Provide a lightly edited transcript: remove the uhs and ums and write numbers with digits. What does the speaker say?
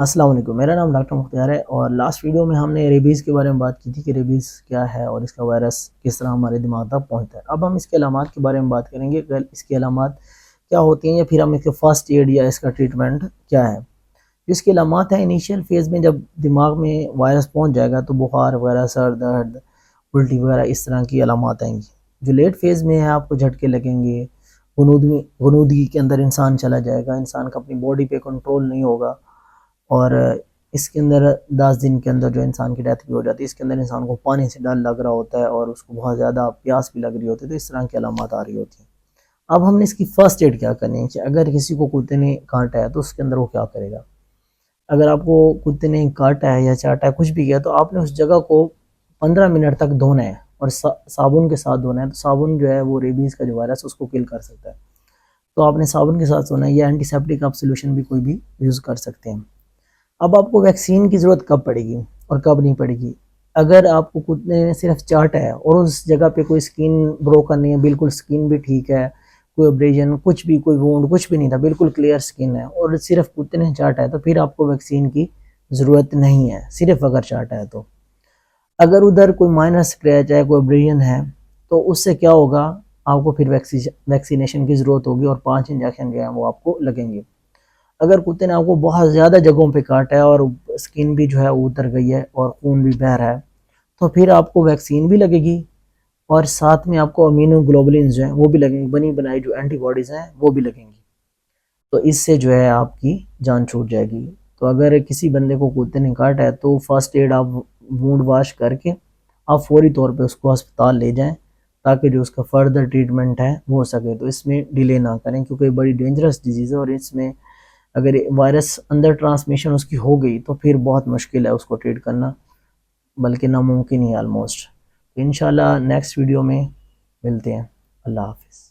السلام علیکم، میرا نام ڈاکٹر مختار ہے، اور لاسٹ ویڈیو میں ہم نے ریبیز کے بارے میں بات کی تھی کہ ریبیز کیا ہے اور اس کا وائرس کس طرح ہمارے دماغ تک پہنچتا ہے۔ اب ہم اس کے علامات کے بارے میں بات کریں گے کہ اس کی علامات کیا ہوتی ہیں، یا پھر ہم اس کے فرسٹ ایڈ یا اس کا ٹریٹمنٹ کیا ہے۔ اس کی علامات ہیں، انیشیل فیز میں جب دماغ میں وائرس پہنچ جائے گا تو بخار وغیرہ، سر درد، الٹی وغیرہ اس طرح کی علامات آئیں گی۔ جو لیٹ فیز میں ہے، آپ کو جھٹکے لگیں گے، غنودگی کے اندر انسان چلا جائے گا، انسان کا اپنی باڈی پہ کنٹرول نہیں ہوگا، اور اس کے اندر 10 دن کے اندر جو انسان کی ڈیتھ بھی ہو جاتی ہے۔ اس کے اندر انسان کو پانی سے ڈر لگ رہا ہوتا ہے اور اس کو بہت زیادہ پیاس بھی لگ رہی ہوتی ہے، تو اس طرح کی علامات آ رہی ہوتی ہیں۔ اب ہم نے اس کی فرسٹ ایڈ کیا کرنی ہے کہ اگر کسی کو کتے نے کاٹا ہے تو اس کے اندر وہ کیا کرے گا۔ اگر آپ کو کتے نے کاٹا ہے یا چاٹا ہے، کچھ بھی کیا، تو آپ نے اس جگہ کو 15 منٹ تک دھونا ہے، اور صابن کے ساتھ دھونا ہے۔ تو صابن جو ہے وہ ریبیز کا جو وائرس اس کو کل کر سکتا ہے، تو آپ نے صابن کے ساتھ دھونا ہے، یا اینٹی سیپٹک آپ سولوشن بھی کوئی بھی یوز کر سکتے ہیں۔ اب آپ کو ویکسین کی ضرورت کب پڑے گی اور کب نہیں پڑے گی؟ اگر آپ کو کتے نے صرف چاٹا ہے اور اس جگہ پہ کوئی سکین بروکن نہیں ہے، بالکل سکین بھی ٹھیک ہے، کوئی ابریجن کچھ بھی، کوئی وونڈ کچھ بھی نہیں تھا، بالکل کلیئر سکین ہے، اور صرف کتے نے چاٹا ہے، تو پھر آپ کو ویکسین کی ضرورت نہیں ہے، صرف اگر چاٹا ہے تو۔ اگر ادھر کوئی مائنر اسکریچ ہے، کوئی ابریجن ہے، تو اس سے کیا ہوگا، آپ کو پھر ویکسینیشن کی ضرورت ہوگی، اور 5 انجیکشن جو ہیں وہ آپ کو لگیں گے۔ اگر کتے نے آپ کو بہت زیادہ جگہوں پہ کاٹا ہے اور سکن بھی جو ہے اتر گئی ہے اور خون بھی بہہ رہا ہے، تو پھر آپ کو ویکسین بھی لگے گی، اور ساتھ میں آپ کو امینو گلوبولنز جو ہیں وہ بھی لگیں گی، بنی بنائی جو اینٹی باڈیز ہیں وہ بھی لگیں گی، تو اس سے جو ہے آپ کی جان چھوٹ جائے گی۔ تو اگر کسی بندے کو کتے نے کاٹا ہے تو فرسٹ ایڈ آپ وونڈ واش کر کے آپ فوری طور پہ اس کو ہسپتال لے جائیں، تاکہ جو اس کا فردر ٹریٹمنٹ ہے وہ ہو سکے۔ تو اس میں ڈیلے نہ کریں، کیونکہ یہ بڑی ڈینجرس ڈیزیز ہے، اور اس میں اگر وائرس اندر ٹرانسمیشن اس کی ہو گئی تو پھر بہت مشکل ہے اس کو ٹریٹ کرنا، بلکہ ناممکن ہی ہے آلموسٹ۔ انشاءاللہ نیکسٹ ویڈیو میں ملتے ہیں۔ اللہ حافظ۔